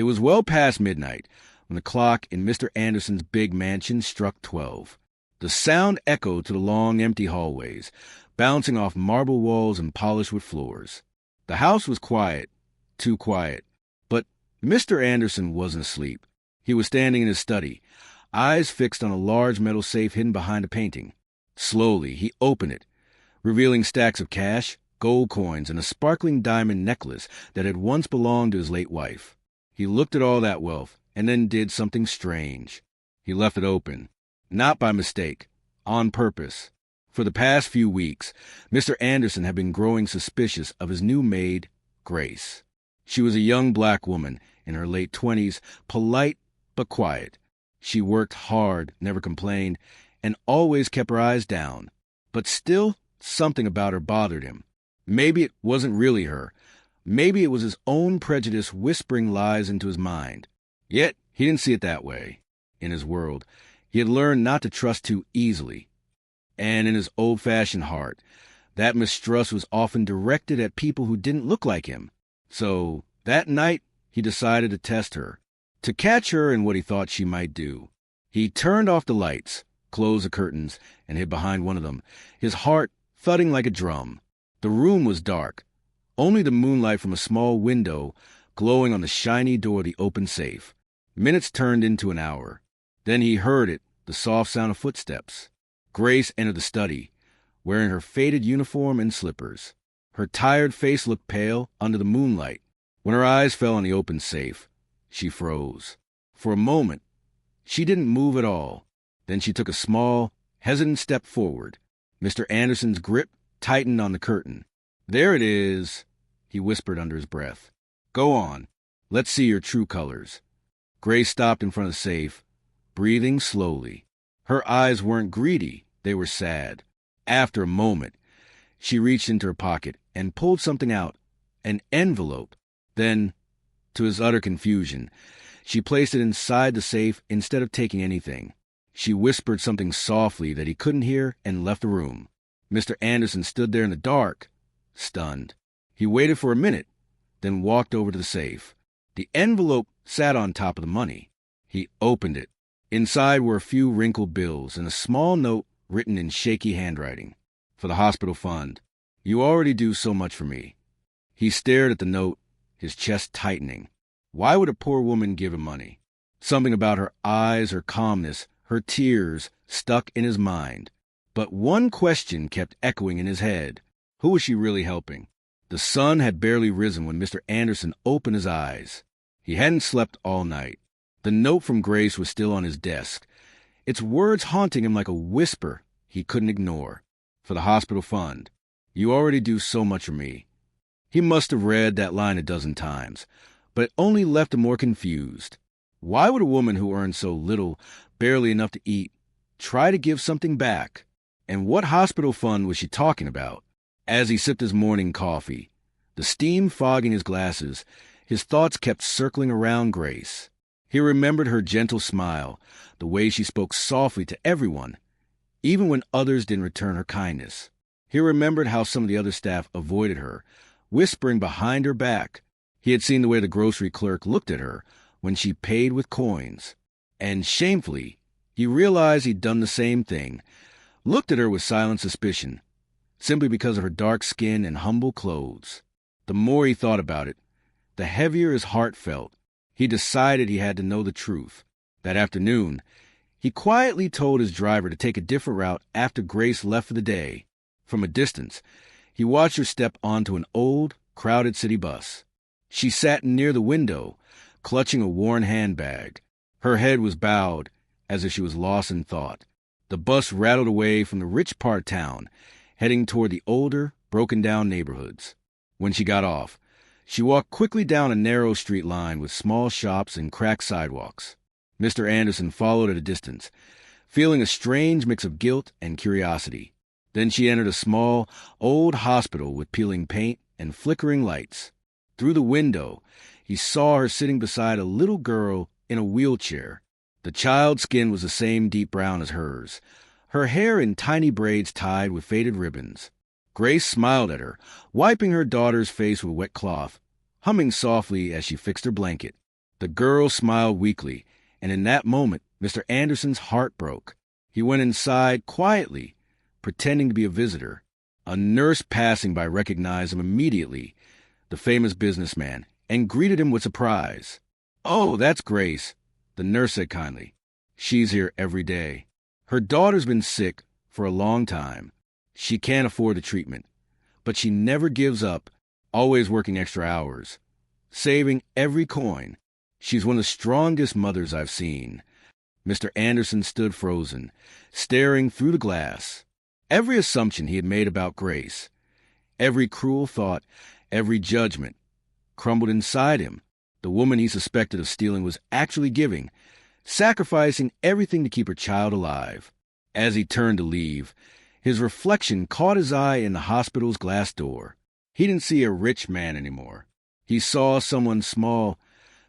It was well past midnight when the clock in Mr. Anderson's big mansion struck 12. The sound echoed to the long, empty hallways, bouncing off marble walls and polished wood floors. The house was quiet, too quiet. But Mr. Anderson wasn't asleep. He was standing in his study, eyes fixed on a large metal safe hidden behind a painting. Slowly, he opened it, revealing stacks of cash, gold coins, and a sparkling diamond necklace that had once belonged to his late wife. He looked at all that wealth and then did something strange. He left it open, not by mistake, on purpose. For the past few weeks, Mr. Anderson had been growing suspicious of his new maid, Grace. She was a young black woman in her late 20s, polite but quiet. She worked hard, never complained, and always kept her eyes down. But still, something about her bothered him. Maybe it wasn't really her. Maybe it was his own prejudice whispering lies into his mind. Yet, he didn't see it that way. In his world, he had learned not to trust too easily. And in his old-fashioned heart, that mistrust was often directed at people who didn't look like him. So, that night, he decided to test her, to catch her in what he thought she might do. He turned off the lights, closed the curtains, and hid behind one of them, his heart thudding like a drum. The room was dark, only the moonlight from a small window glowing on the shiny door of the open safe. Minutes turned into an hour. Then he heard it, the soft sound of footsteps. Grace entered the study, wearing her faded uniform and slippers. Her tired face looked pale under the moonlight. When her eyes fell on the open safe, she froze. For a moment, she didn't move at all. Then she took a small, hesitant step forward. Mr. Anderson's grip tightened on the curtain. "There it is," he whispered under his breath. "Go on. Let's see your true colors." Grace stopped in front of the safe, breathing slowly. Her eyes weren't greedy, they were sad. After a moment, she reached into her pocket and pulled something out, an envelope. Then, to his utter confusion, she placed it inside the safe instead of taking anything. She whispered something softly that he couldn't hear and left the room. Mr. Anderson stood there in the dark, stunned. He waited for a minute, then walked over to the safe. The envelope sat on top of the money. He opened it. Inside were a few wrinkled bills and a small note written in shaky handwriting. "For the hospital fund. You already do so much for me." He stared at the note, his chest tightening. Why would a poor woman give him money? Something about her eyes, her calmness, her tears stuck in his mind. But one question kept echoing in his head. Who was she really helping? The sun had barely risen when Mr. Anderson opened his eyes. He hadn't slept all night. The note from Grace was still on his desk, its words haunting him like a whisper he couldn't ignore. "For the hospital fund. You already do so much for me." He must have read that line a dozen times, but it only left him more confused. Why would a woman who earned so little, barely enough to eat, try to give something back? And what hospital fund was she talking about? As he sipped his morning coffee, the steam fogging his glasses, his thoughts kept circling around Grace. He remembered her gentle smile, the way she spoke softly to everyone, even when others didn't return her kindness. He remembered how some of the other staff avoided her, whispering behind her back. He had seen the way the grocery clerk looked at her when she paid with coins. And shamefully, he realized he'd done the same thing, looked at her with silent suspicion, simply because of her dark skin and humble clothes. The more he thought about it, the heavier his heart felt. He decided he had to know the truth. That afternoon, he quietly told his driver to take a different route after Grace left for the day. From a distance, he watched her step onto an old, crowded city bus. She sat near the window, clutching a worn handbag. Her head was bowed, as if she was lost in thought. The bus rattled away from the rich part of town, heading toward the older, broken-down neighborhoods. When she got off, she walked quickly down a narrow street lined with small shops and cracked sidewalks. Mr. Anderson followed at a distance, feeling a strange mix of guilt and curiosity. Then she entered a small, old hospital with peeling paint and flickering lights. Through the window, he saw her sitting beside a little girl in a wheelchair. The child's skin was the same deep brown as hers, her hair in tiny braids tied with faded ribbons. Grace smiled at her, wiping her daughter's face with a wet cloth, humming softly as she fixed her blanket. The girl smiled weakly, and in that moment, Mr. Anderson's heart broke. He went inside quietly, pretending to be a visitor. A nurse passing by recognized him immediately, the famous businessman, and greeted him with surprise. "Oh, that's Grace," the nurse said kindly. "She's here every day. Her daughter's been sick for a long time. She can't afford the treatment, but she never gives up, always working extra hours, saving every coin. She's one of the strongest mothers I've seen." Mr. Anderson stood frozen, staring through the glass. Every assumption he had made about Grace, every cruel thought, every judgment, crumbled inside him. The woman he suspected of stealing was actually giving, sacrificing everything to keep her child alive. As he turned to leave, his reflection caught his eye in the hospital's glass door. He didn't see a rich man anymore. He saw someone small,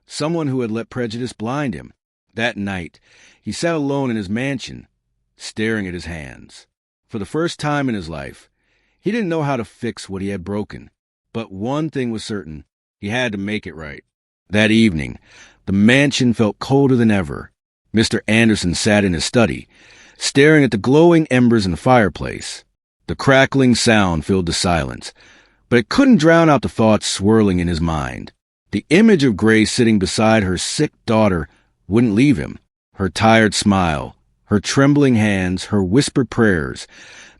someone who had let prejudice blind him. That night, he sat alone in his mansion, staring at his hands. For the first time in his life, he didn't know how to fix what he had broken. But one thing was certain: he had to make it right. That evening, the mansion felt colder than ever. Mr. Anderson sat in his study, staring at the glowing embers in the fireplace. The crackling sound filled the silence, but it couldn't drown out the thoughts swirling in his mind. The image of Grace sitting beside her sick daughter wouldn't leave him. Her tired smile, her trembling hands, her whispered prayers,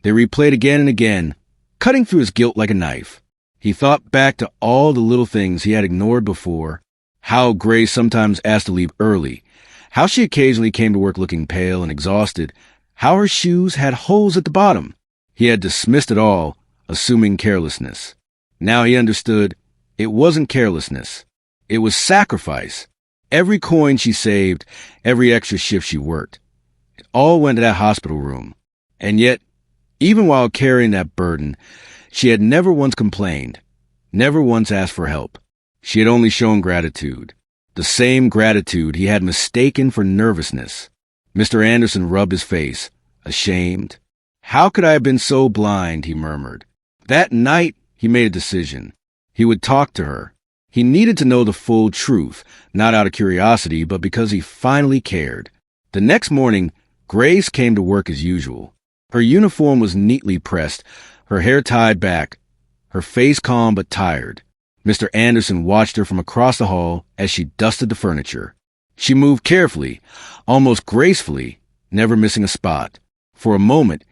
they replayed again and again, cutting through his guilt like a knife. He thought back to all the little things he had ignored before: how Grace sometimes asked to leave early, how she occasionally came to work looking pale and exhausted, how her shoes had holes at the bottom. He had dismissed it all, assuming carelessness. Now he understood it wasn't carelessness. It was sacrifice. Every coin she saved, every extra shift she worked, it all went to that hospital room. And yet, even while carrying that burden, she had never once complained, never once asked for help. She had only shown gratitude, the same gratitude he had mistaken for nervousness. Mr. Anderson rubbed his face, ashamed. "How could I have been so blind?" he murmured. That night, he made a decision. He would talk to her. He needed to know the full truth, not out of curiosity, but because he finally cared. The next morning, Grace came to work as usual. Her uniform was neatly pressed, her hair tied back, her face calm but tired. Mr. Anderson watched her from across the hall as she dusted the furniture. She moved carefully, almost gracefully, never missing a spot. For a moment,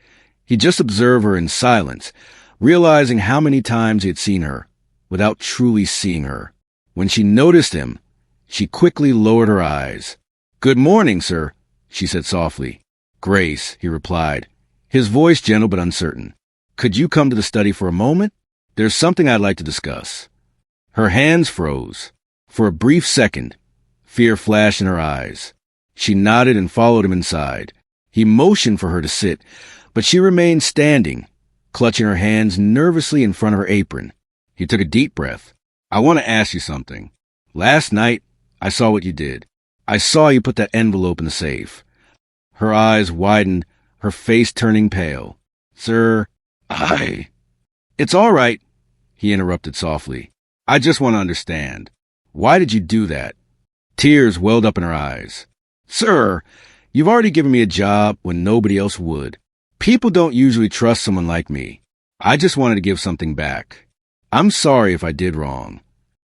he just observed her in silence, realizing how many times he had seen her, without truly seeing her. When she noticed him, she quickly lowered her eyes. "Good morning, sir," she said softly. "Grace," he replied, his voice gentle but uncertain. "Could you come to the study for a moment? There's something I'd like to discuss." Her hands froze. For a brief second, fear flashed in her eyes. She nodded and followed him inside. He motioned for her to sit, but she remained standing, clutching her hands nervously in front of her apron. He took a deep breath. "I want to ask you something. Last night, I saw what you did. I saw you put that envelope in the safe." Her eyes widened, her face turning pale. "Sir, It's all right," he interrupted softly. "I just want to understand. Why did you do that?" Tears welled up in her eyes. "Sir, you've already given me a job when nobody else would. People don't usually trust someone like me. I just wanted to give something back. I'm sorry if I did wrong."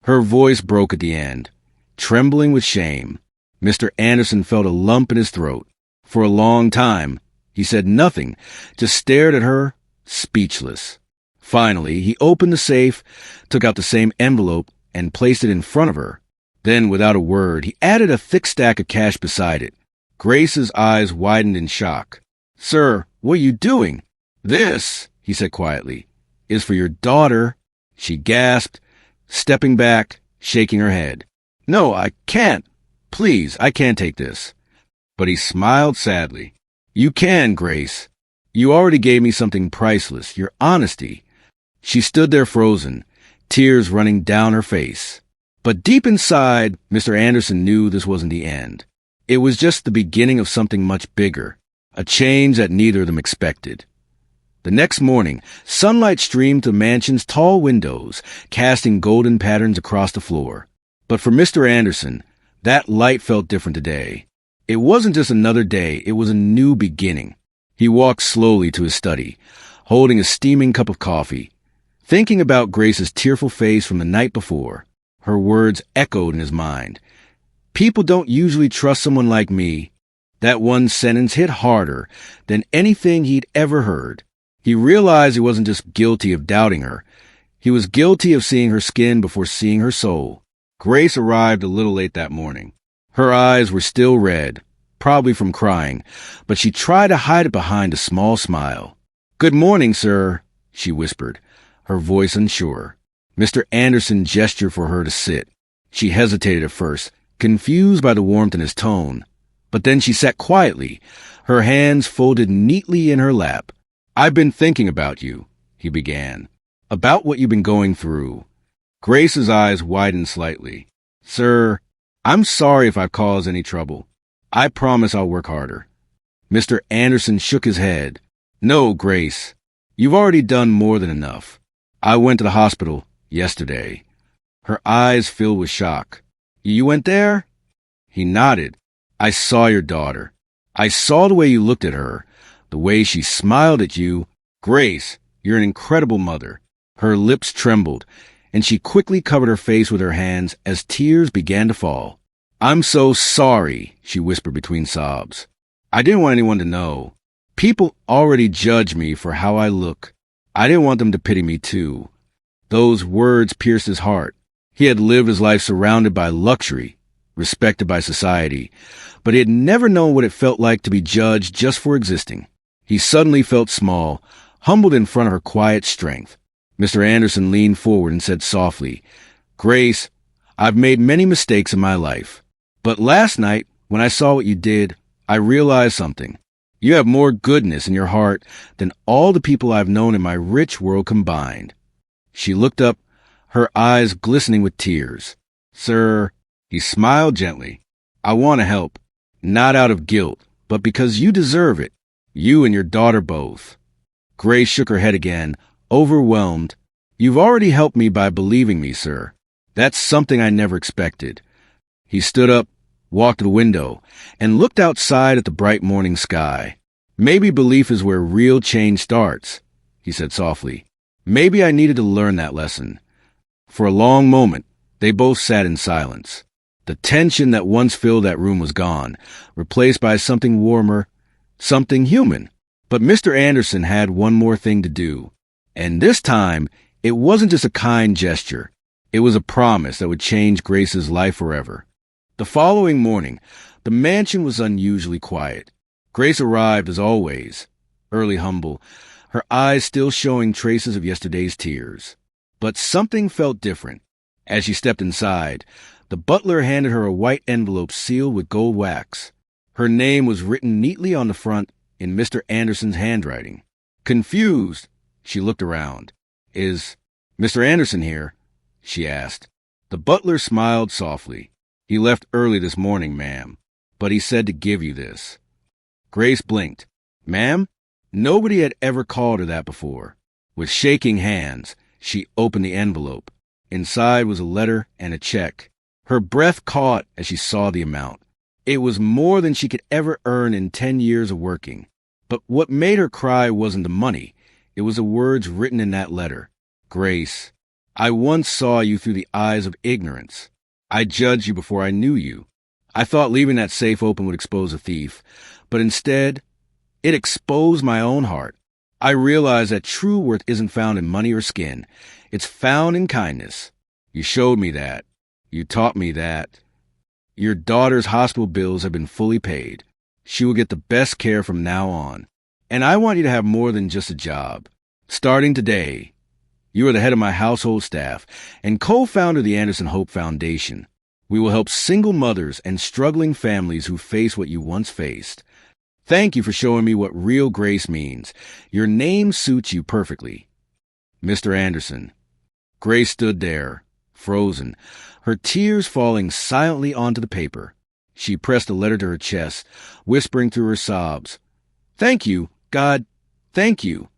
Her voice broke at the end, trembling with shame. Mr. Anderson felt a lump in his throat. For a long time, he said nothing, just stared at her, speechless. Finally, he opened the safe, took out the same envelope, and placed it in front of her. Then, without a word, he added a thick stack of cash beside it. Grace's eyes widened in shock. "Sir, what are you doing?" "This," he said quietly, "is for your daughter." She gasped, stepping back, shaking her head. "No, I can't. Please, I can't take this." But he smiled sadly. "You can, Grace. You already gave me something priceless, your honesty." She stood there frozen, tears running down her face. But deep inside, Mr. Anderson knew this wasn't the end. It was just the beginning of something much bigger, a change that neither of them expected. The next morning, sunlight streamed to the mansion's tall windows, casting golden patterns across the floor. But for Mr. Anderson, That light felt different today. It wasn't just another day, it was a new beginning. He walked slowly to his study, holding a steaming cup of coffee, thinking about Grace's tearful face from the night before. Her words echoed in his mind. People don't usually trust someone like me. That one sentence hit harder than anything he'd ever heard. He realized he wasn't just guilty of doubting her. He was guilty of seeing her skin before seeing her soul. Grace arrived a little late that morning. Her eyes were still red, probably from crying, but she tried to hide it behind a small smile. "Good morning, sir," she whispered, her voice unsure. Mr. Anderson gestured for her to sit. She hesitated at first, confused by the warmth in his tone. But then she sat quietly, her hands folded neatly in her lap. "I've been thinking about you," he began. "About what you've been going through." Grace's eyes widened slightly. "Sir, I'm sorry if I've caused any trouble. I promise I'll work harder." Mr. Anderson shook his head. "No, Grace. You've already done more than enough. I went to the hospital yesterday." Her eyes filled with shock. "You went there?" He nodded. "I saw your daughter. I saw the way you looked at her, the way she smiled at you. Grace, you're an incredible mother." Her lips trembled, and she quickly covered her face with her hands as tears began to fall. "I'm so sorry," she whispered between sobs. "I didn't want anyone to know. People already judge me for how I look. I didn't want them to pity me too." Those words pierced his heart. He had lived his life surrounded by luxury, respected by society, but he had never known what it felt like to be judged just for existing. He suddenly felt small, humbled in front of her quiet strength. Mr. Anderson leaned forward and said softly, "Grace, I've made many mistakes in my life. But last night, when I saw what you did, I realized something. You have more goodness in your heart than all the people I've known in my rich world combined." She looked up, her eyes glistening with tears. "Sir," he smiled gently, "I want to help, not out of guilt, but because you deserve it. You and your daughter both." Grace shook her head again, overwhelmed. "You've already helped me by believing me, sir. That's something I never expected." He stood up, walked to the window, and looked outside at the bright morning sky. "Maybe belief is where real change starts," he said softly. "Maybe I needed to learn that lesson." For a long moment, they both sat in silence. The tension that once filled that room was gone, replaced by something warmer, something human. But Mr. Anderson had one more thing to do. And this time, it wasn't just a kind gesture. It was a promise that would change Grace's life forever. The following morning, the mansion was unusually quiet. Grace arrived as always, early humble, her eyes still showing traces of yesterday's tears. But something felt different. As she stepped inside, the butler handed her a white envelope sealed with gold wax. Her name was written neatly on the front in Mr. Anderson's handwriting. Confused, she looked around. "Is Mr. Anderson here?" she asked. The butler smiled softly. "He left early this morning, ma'am, but he said to give you this." Grace blinked. "Ma'am?" Nobody had ever called her that before. With shaking hands, she opened the envelope. Inside was a letter and a check. Her breath caught as she saw the amount. It was more than she could ever earn in 10 years of working. But what made her cry wasn't the money. It was the words written in that letter. "Grace, I once saw you through the eyes of ignorance. I judged you before I knew you. I thought leaving that safe open would expose a thief. But instead, it exposed my own heart. I realized that true worth isn't found in money or skin. It's found in kindness. You showed me that. You taught me that. Your daughter's hospital bills have been fully paid. She will get the best care from now on. And I want you to have more than just a job. Starting today, you are the head of my household staff and co-founder of the Anderson Hope Foundation. We will help single mothers and struggling families who face what you once faced. Thank you for showing me what real grace means. Your name suits you perfectly. Mr. Anderson." Grace stood there, frozen, her tears falling silently onto the paper. She pressed the letter to her chest, whispering through her sobs, "Thank you, God, thank you."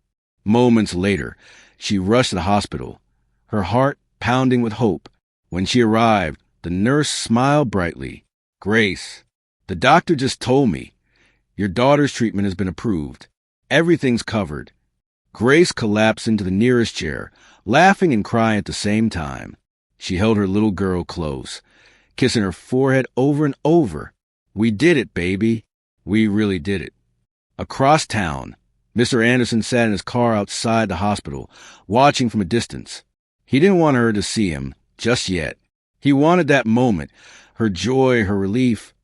Moments later, she rushed to the hospital, her heart pounding with hope. When she arrived, the nurse smiled brightly. Grace, the doctor just told me. Your daughter's treatment has been approved. Everything's covered. Grace collapsed into the nearest chair, laughing and crying at the same time. She held her little girl close, kissing her forehead over and over. We did it, baby. We really did it. Across town, Mr. Anderson sat in his car outside the hospital, watching from a distance. He didn't want her to see him just yet. He wanted that moment, her joy, her relief,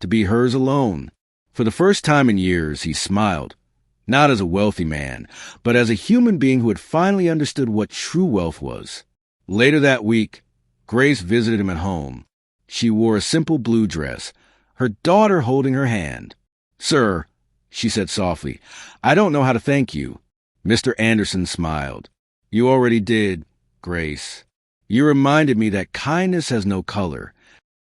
to be hers alone. For the first time in years, he smiled, not as a wealthy man, but as a human being who had finally understood what true wealth was. Later that week, Grace visited him at home. She wore a simple blue dress, her daughter holding her hand. "Sir," she said softly, "I don't know how to thank you." Mr. Anderson smiled. "You already did, Grace. You reminded me that kindness has no color."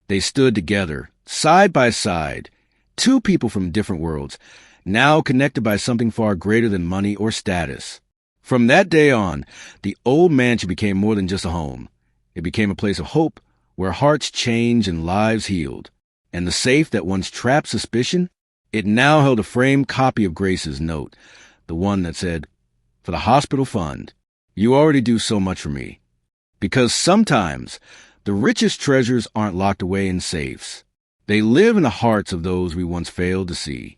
They stood together, side by side, two people from different worlds, now connected by something far greater than money or status. From that day on, the old mansion became more than just a home. It became a place of hope where hearts changed and lives healed. And the safe that once trapped suspicion, it now held a framed copy of Grace's note, the one that said, "For the hospital fund, you already do so much for me." Because sometimes the richest treasures aren't locked away in safes. They live in the hearts of those we once failed to see.